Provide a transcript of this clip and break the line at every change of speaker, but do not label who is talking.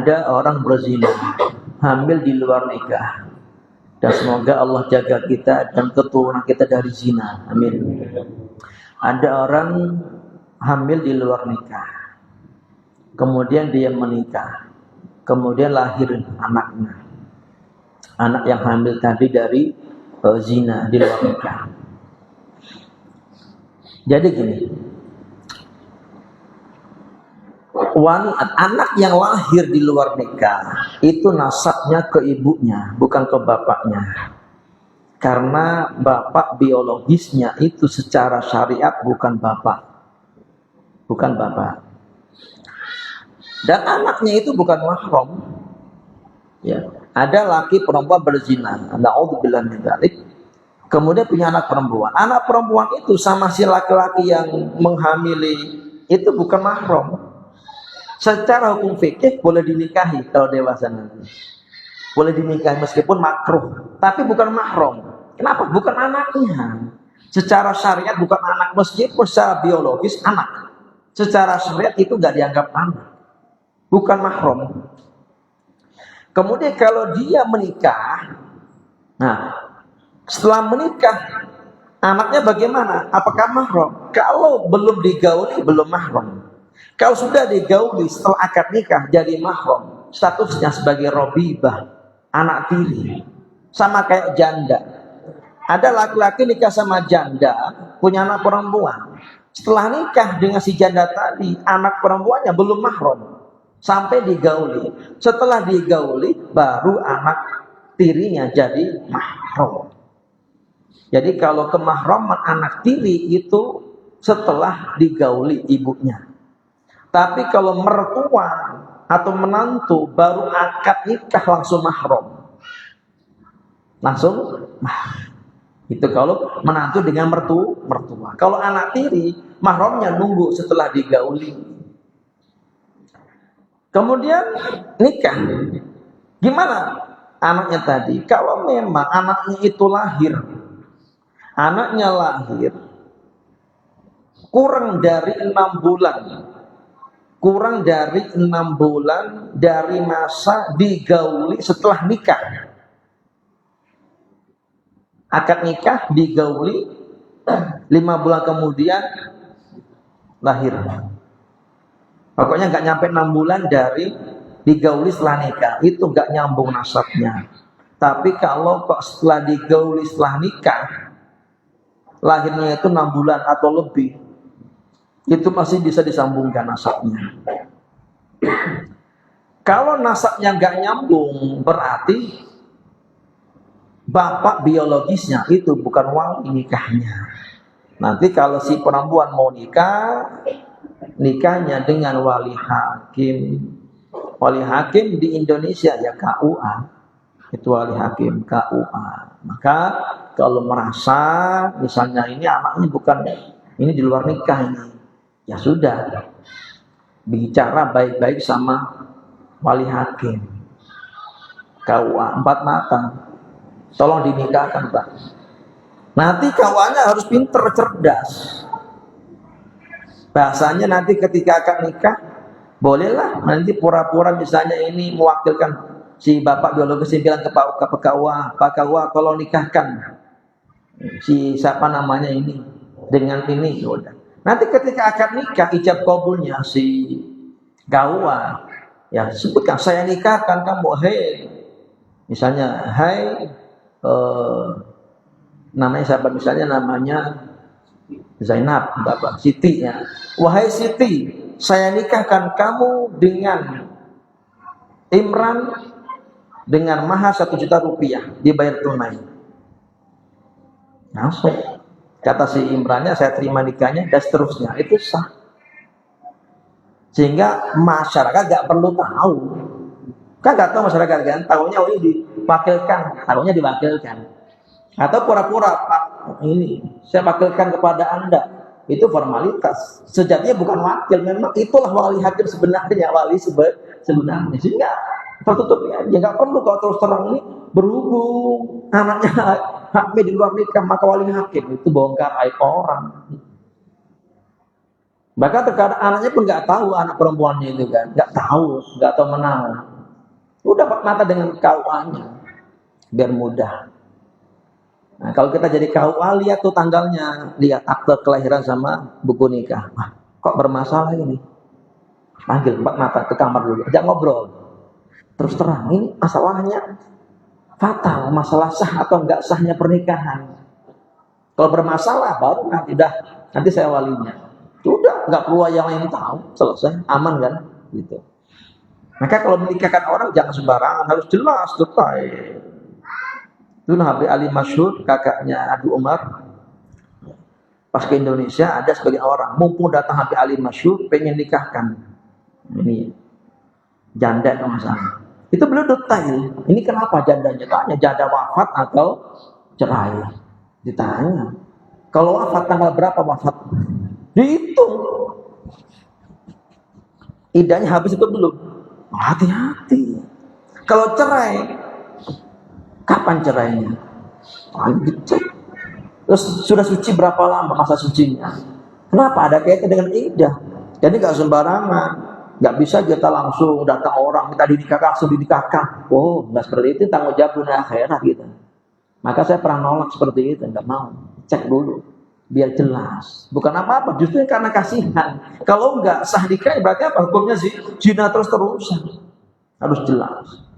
ada orang berzina, hamil di luar nikah. Dan semoga Allah jaga kita dan keturunan kita dari zina. Amin. Ada orang hamil di luar nikah, kemudian dia menikah, kemudian lahir anaknya. Anak yang hamil tadi dari zina di luar nikah. Jadi gini, anak yang lahir di luar nikah itu nasabnya ke ibunya, bukan ke bapaknya. Karena bapak biologisnya itu secara syariat bukan bapak. Bukan bapak. Dan anaknya itu bukan mahram. Ya, ada laki perempuan berzina, na'udzubillah min dzalik. Kemudian punya anak perempuan. Anak perempuan itu sama si laki-laki yang menghamili itu bukan mahram. Secara hukum fikih boleh dinikahi kalau dewasa nanti. Boleh dinikahi meskipun makruh, tapi bukan mahram. Kenapa? Bukan anaknya. Secara syariat bukan anak, meskipun secara biologis anak. Secara syariat itu nggak dianggap anak, bukan mahram. Kemudian kalau dia menikah, nah setelah menikah anaknya bagaimana? Apakah mahram? Kalau belum digauli belum mahram. Kalau sudah digauli setelah akad nikah jadi mahram, statusnya sebagai robibah, anak tiri. Sama kayak janda. Ada laki-laki nikah sama janda, punya anak perempuan. Setelah nikah dengan si janda tadi, anak perempuannya belum mahram sampai digauli. Setelah digauli baru anak tirinya jadi mahram. Jadi kalau kemahraman anak tiri itu setelah digauli ibunya. Tapi kalau mertua atau menantu baru akad nikah langsung mahram. Langsung mahram. Itu kalau menantu dengan mertua. Kalau anak tiri mahramnya nunggu setelah digauli. Kemudian nikah. Gimana anaknya tadi? Kalau memang anaknya itu lahir, anaknya lahir kurang dari 6 bulan. Kurang dari 6 bulan dari masa digauli setelah nikah. Akad nikah digauli 5 bulan kemudian lahir. Pokoknya nggak nyampe 6 bulan dari digauli setelah nikah. Itu nggak nyambung nasabnya. Tapi kalau kok setelah digauli setelah nikah lahirnya itu 6 bulan atau lebih, itu masih bisa disambungkan nasabnya. Kalau nasabnya nggak nyambung, berarti bapak biologisnya itu bukan wali nikahnya. Nanti kalau si perempuan mau nikah, nikahnya dengan wali hakim. Wali hakim di Indonesia ya KUA. Itu wali hakim KUA. Maka kalau merasa misalnya ini anaknya bukan, ini di luar nikah ini, ya sudah, bicara baik-baik sama wali hakim KUA 4 mata, tolong dinikahkan Pak. Nanti KUA-nya harus pinter, cerdas. Bahasanya nanti ketika akan nikah, bolehlah nanti pura-pura misalnya ini mewakilkan si bapak biologis bilang ke Pak KUA, Pak KUA kalau nikahkan si siapa namanya ini dengan ini, udah. Nanti ketika akad nikah ijab kabulnya si KUA, ya sebutkan saya nikahkan kamu, hei, misalnya, hai, namanya siapa, misalnya namanya Zainab, bapak Siti ya. Wahai Siti, saya nikahkan kamu dengan Imran dengan mahar 1 juta rupiah dibayar tunai. Langsung kata si Imrannya, saya terima nikahnya dan seterusnya. Itu sah. Sehingga masyarakat gak perlu tahu. Kan gak tahu masyarakat kan, tahunya oh ini diwakilkan, tahunya diwakilkan. Atau pura-pura, Pak, ini saya wakilkan kepada Anda. Itu formalitas. Sejatinya bukan wakil, memang itulah wali hakim sebenarnya, wali sebenarnya. Sehingga tertutup ya, nggak perlu kalau terus terang ini berhubung anaknya hamil di luar nikah maka wali hakim itu bongkar aib orang. Bahkan terkadang anaknya pun nggak tahu anak perempuannya itu kan, nggak tahu menang. Udah dapat mata dengan KUA-nya, biar mudah. Nah, kalau kita jadi KUA, lihat tuh tanggalnya, lihat akte kelahiran sama buku nikah. Wah, kok bermasalah ini? Panggil empat mata ke kamar dulu, ajak ngobrol. Terus terang, ini masalahnya fatal, masalah sah atau enggak sahnya pernikahan. Kalau bermasalah baru nanti saya walinya. Sudah, enggak perlu yang lain tahu, selesai, aman kan? Gitu. Maka kalau menikahkan orang jangan sembarangan, harus jelas, detail. Itu Habib Ali Masyhur, kakaknya Abu Umar, pas ke Indonesia ada sebagian orang, mumpung datang Habib Ali Masyhur, pengen nikahkan. Ini janda kalau masalah. Itu beliau detail. Ini kenapa jandanya? Tanya janda wafat atau cerai. Ditanya. Kalau wafat tanggal berapa wafat? Dihitung. Idahnya habis itu belum. Hati-hati. Kalau cerai, kapan cerainya? Dicek. Terus sudah suci berapa lama masa sucinya? Kenapa ada kaitan dengan idah? Jadi nggak sembarangan, nggak bisa kita langsung datang orang minta dinikahkan langsung dinikahkan. Oh, nggak seperti itu, tanggung jawab dunia akhirat gitu. Maka saya pernah nolak seperti itu, nggak mau. Cek dulu, biar jelas. Bukan apa-apa, justru karena kasihan. Kalau nggak sah nikah, berarti apa hukumnya sih? Zina terus-terusan. Harus jelas.